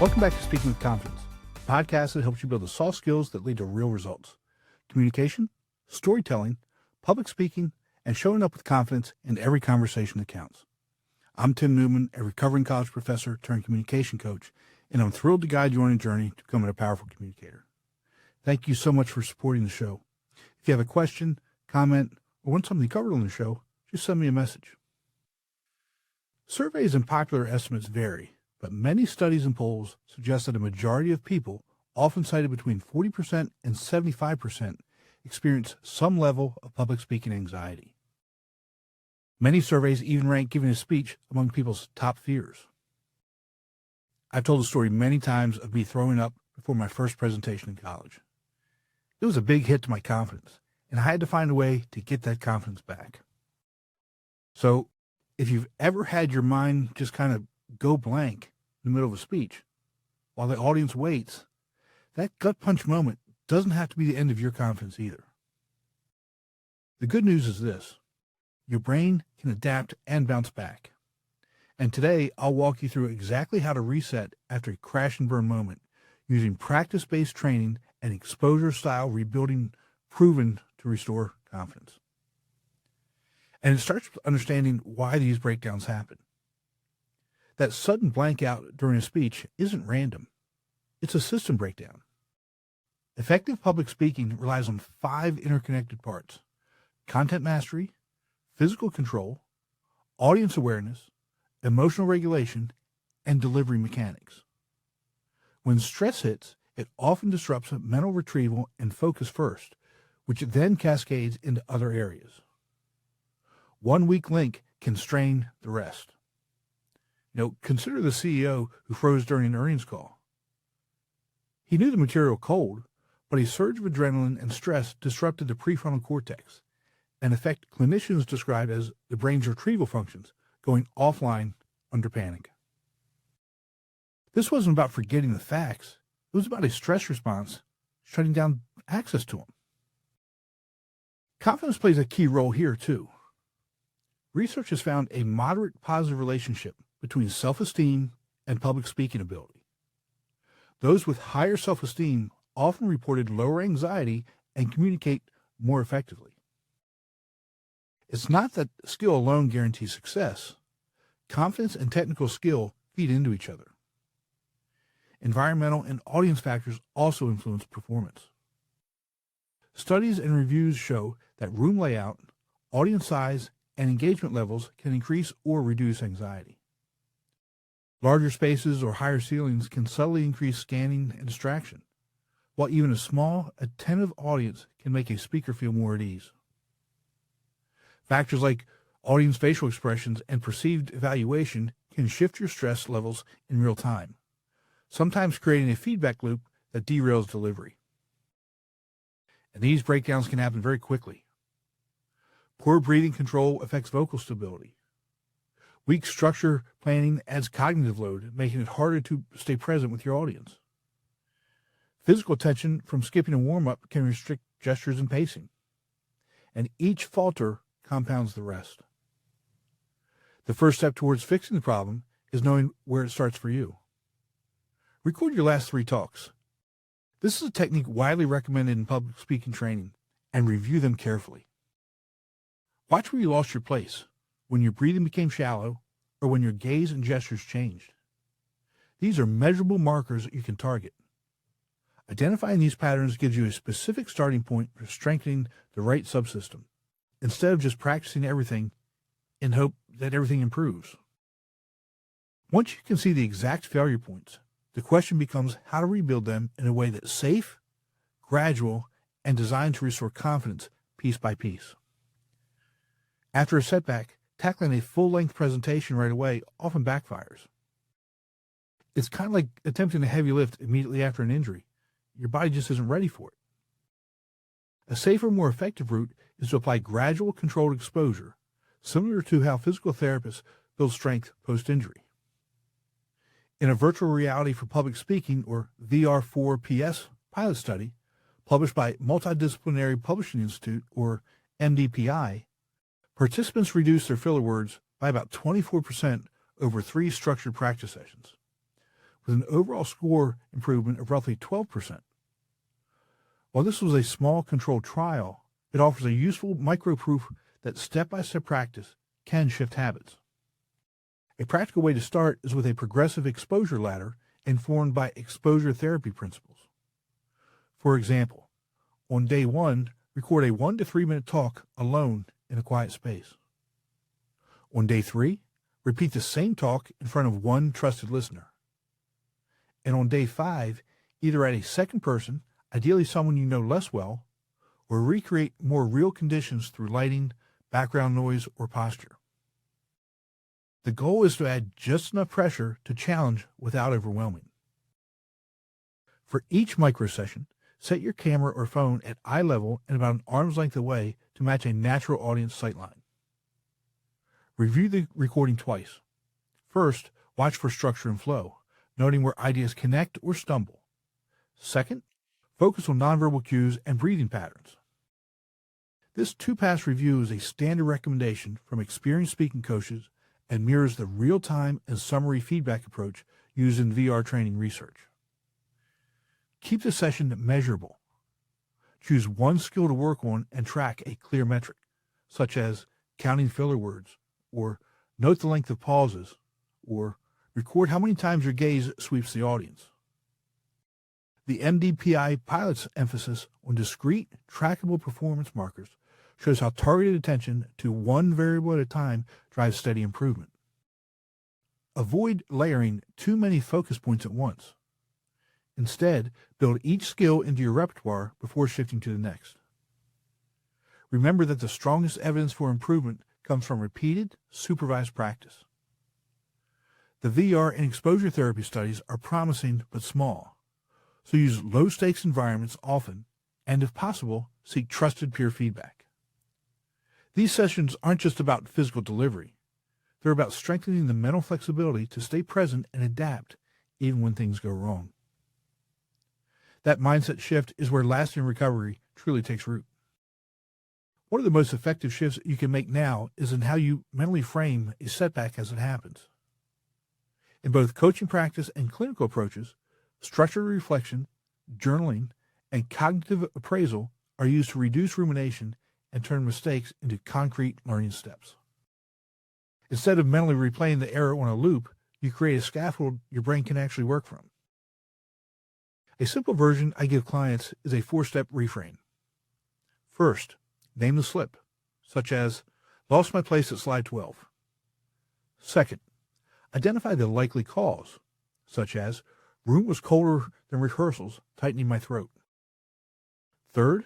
Welcome back to Speaking with Confidence, a podcast that helps you build the soft skills that lead to real results. Communication, storytelling, public speaking, and showing up with confidence in every conversation that counts. I'm Tim Newman, a recovering college professor turned communication coach, and I'm thrilled to guide you on a journey to becoming a powerful communicator. Thank you so much for supporting the show. If you have a question, comment, or want something covered on the show, just send me a message. Surveys and popular estimates vary, but many studies and polls suggest that a majority of people, often cited between 40% and 75%, experience some level of public speaking anxiety. Many surveys even rank giving a speech among people's top fears. I've told the story many times of me throwing up before my first presentation in college. It was a big hit to my confidence, and I had to find a way to get that confidence back. So, if you've ever had your mind just kind of go blank in the middle of a speech while the audience waits, that gut punch moment doesn't have to be the end of your confidence either. The good news is this: your brain can adapt and bounce back. And today, I'll walk you through exactly how to reset after a crash and burn moment using practice-based training and exposure-style rebuilding proven to restore confidence. And it starts with understanding why these breakdowns happen. That sudden blank out during a speech isn't random. It's a system breakdown. Effective public speaking relies on 5 interconnected parts: content mastery, physical control, audience awareness, emotional regulation, and delivery mechanics. When stress hits, it often disrupts mental retrieval and focus first, which then cascades into other areas. One weak link can strain the rest. Consider the CEO who froze during an earnings call. He knew the material cold, but a surge of adrenaline and stress disrupted the prefrontal cortex, an effect clinicians describe as the brain's retrieval functions going offline under panic. This wasn't about forgetting the facts. It was about a stress response shutting down access to them. Confidence plays a key role here, too. Research has found a moderate positive relationship between self-esteem and public speaking ability. Those with higher self-esteem often reported lower anxiety and communicate more effectively. It's not that skill alone guarantees success. Confidence and technical skill feed into each other. Environmental and audience factors also influence performance. Studies and reviews show that room layout, audience size, and engagement levels can increase or reduce anxiety. Larger spaces or higher ceilings can subtly increase scanning and distraction, while even a small, attentive audience can make a speaker feel more at ease. Factors like audience facial expressions and perceived evaluation can shift your stress levels in real time, sometimes creating a feedback loop that derails delivery. And these breakdowns can happen very quickly. Poor breathing control affects vocal stability. Weak structure planning adds cognitive load, making it harder to stay present with your audience. Physical tension from skipping a warm-up can restrict gestures and pacing. And each falter compounds the rest. The first step towards fixing the problem is knowing where it starts for you. Record your last 3 talks. This is a technique widely recommended in public speaking training, and review them carefully. Watch where you lost your place, when your breathing became shallow, or when your gaze and gestures changed. These are measurable markers that you can target. Identifying these patterns gives you a specific starting point for strengthening the right subsystem, instead of just practicing everything in hope that everything improves. Once you can see the exact failure points, the question becomes how to rebuild them in a way that's safe, gradual, and designed to restore confidence piece by piece. After a setback, tackling a full-length presentation right away often backfires. It's kind of like attempting a heavy lift immediately after an injury. Your body just isn't ready for it. A safer, more effective route is to apply gradual, controlled exposure, similar to how physical therapists build strength post-injury. In a virtual reality for public speaking, or VR4PS pilot study, published by Multidisciplinary Publishing Institute, or MDPI, participants reduced their filler words by about 24% over 3 structured practice sessions. with an overall score improvement of roughly 12%. While this was a small controlled trial, it offers a useful micro-proof that step-by-step practice can shift habits. A practical way to start is with a progressive exposure ladder informed by exposure therapy principles. For example, on day 1, record a 1 to 3 minute talk alone in a quiet space. On day 3, repeat the same talk in front of one trusted listener. And on day 5, either add a second person, ideally someone you know less well, or recreate more real conditions through lighting, background noise, or posture. The goal is to add just enough pressure to challenge without overwhelming. For each micro session, set your camera or phone at eye level and about an arm's length away to match a natural audience sightline. Review the recording twice. First, watch for structure and flow, noting where ideas connect or stumble. Second, focus on nonverbal cues and breathing patterns. This two-pass review is a standard recommendation from experienced speaking coaches and mirrors the real-time and summary feedback approach used in VR training research. Keep the session measurable. Choose one skill to work on and track a clear metric, such as counting filler words, or note the length of pauses, or record how many times your gaze sweeps the audience. The MDPI pilot's emphasis on discrete, trackable performance markers shows how targeted attention to one variable at a time drives steady improvement. Avoid layering too many focus points at once. Instead, build each skill into your repertoire before shifting to the next. Remember that the strongest evidence for improvement comes from repeated, supervised practice. The VR and exposure therapy studies are promising but small, so use low-stakes environments often, and if possible, seek trusted peer feedback. These sessions aren't just about physical delivery. They're about strengthening the mental flexibility to stay present and adapt even when things go wrong. That mindset shift is where lasting recovery truly takes root. One of the most effective shifts you can make now is in how you mentally frame a setback as it happens. In both coaching practice and clinical approaches, structured reflection, journaling, and cognitive appraisal are used to reduce rumination and turn mistakes into concrete learning steps. Instead of mentally replaying the error on a loop, you create a scaffold your brain can actually work from. A simple version I give clients is a 4-step reframe. First, name the slip, such as, lost my place at slide 12. Second, identify the likely cause, such as, room was colder than rehearsals, tightening my throat. Third,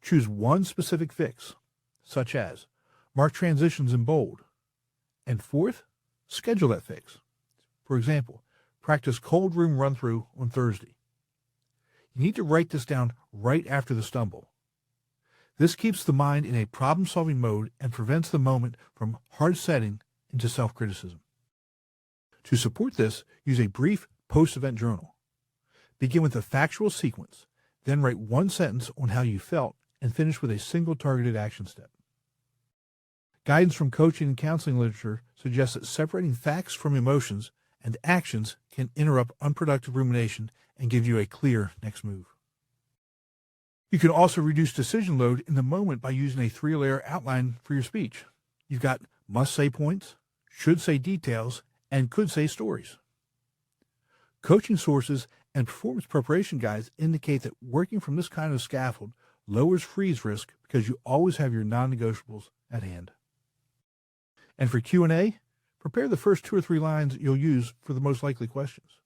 choose one specific fix, such as, mark transitions in bold. And fourth, schedule that fix. For example, practice cold room run-through on Thursday. You need to write this down right after the stumble. This keeps the mind in a problem-solving mode and prevents the moment from hard setting into self-criticism. To support this, use a brief post-event journal. Begin with a factual sequence, then write one sentence on how you felt, and finish with a single targeted action step. Guidance from coaching and counseling literature suggests that separating facts from emotions and actions can interrupt unproductive rumination and give you a clear next move. You can also reduce decision load in the moment by using a 3-layer outline for your speech. You've got must-say points, should-say details, and could-say stories. Coaching sources and performance preparation guides indicate that working from this kind of scaffold lowers freeze risk because you always have your non-negotiables at hand. And for Q&A, prepare the first 2 or 3 lines you'll use for the most likely questions.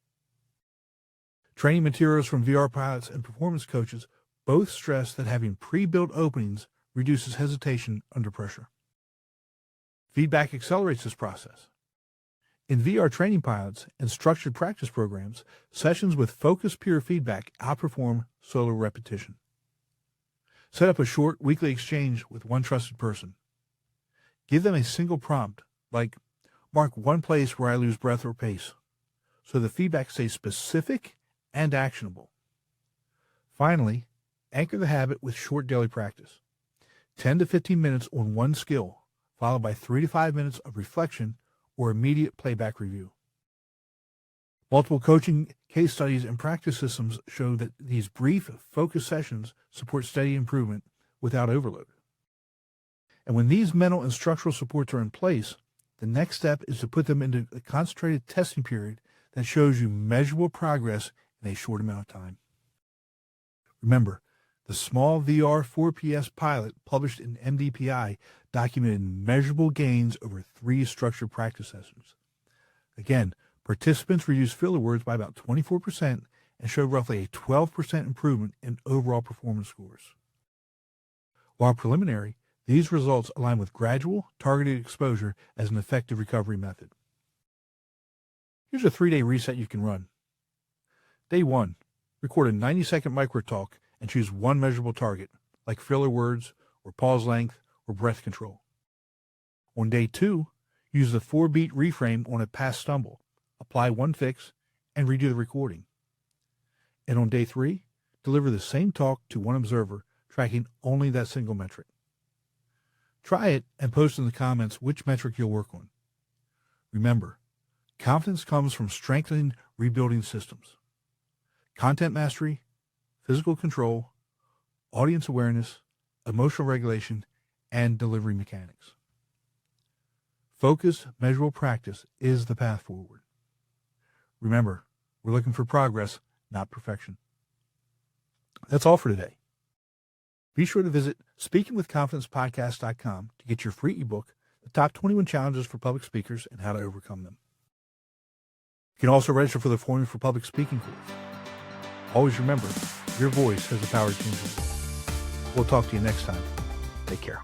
Training materials from VR pilots and performance coaches both stress that having pre-built openings reduces hesitation under pressure. Feedback accelerates this process. In VR training pilots and structured practice programs, sessions with focused peer feedback outperform solo repetition. Set up a short weekly exchange with one trusted person. Give them a single prompt, like, mark one place where I lose breath or pace, so the feedback stays specific and actionable. Finally, anchor the habit with short daily practice. 10 to 15 minutes on one skill, followed by 3 to 5 minutes of reflection or immediate playback review. Multiple coaching case studies and practice systems show that these brief, focused sessions support steady improvement without overload. And when these mental and structural supports are in place, the next step is to put them into a concentrated testing period that shows you measurable progress in a short amount of time. Remember, the small VR 4PS pilot published in MDPI documented measurable gains over 3 structured practice sessions. Again, participants reduced filler words by about 24% and showed roughly a 12% improvement in overall performance scores. While preliminary, these results align with gradual, targeted exposure as an effective recovery method. Here's a 3-day reset you can run. Day 1, record a 90-second micro talk and choose one measurable target, like filler words or pause length or breath control. On day 2, use the 4-beat reframe on a past stumble, apply one fix, and redo the recording. And on day 3, deliver the same talk to one observer, tracking only that single metric. Try it and post in the comments which metric you'll work on. Remember, confidence comes from strengthening, rebuilding systems. Content mastery, physical control, audience awareness, emotional regulation, and delivery mechanics. Focused, measurable practice is the path forward. Remember, we're looking for progress, not perfection. That's all for today. Be sure to visit speakingwithconfidencepodcast.com to get your free ebook, The Top 21 Challenges for Public Speakers and How to Overcome Them. You can also register for the Forming for Public Speaking course. Always remember, your voice has the power to change the world. We'll talk to you next time. Take care.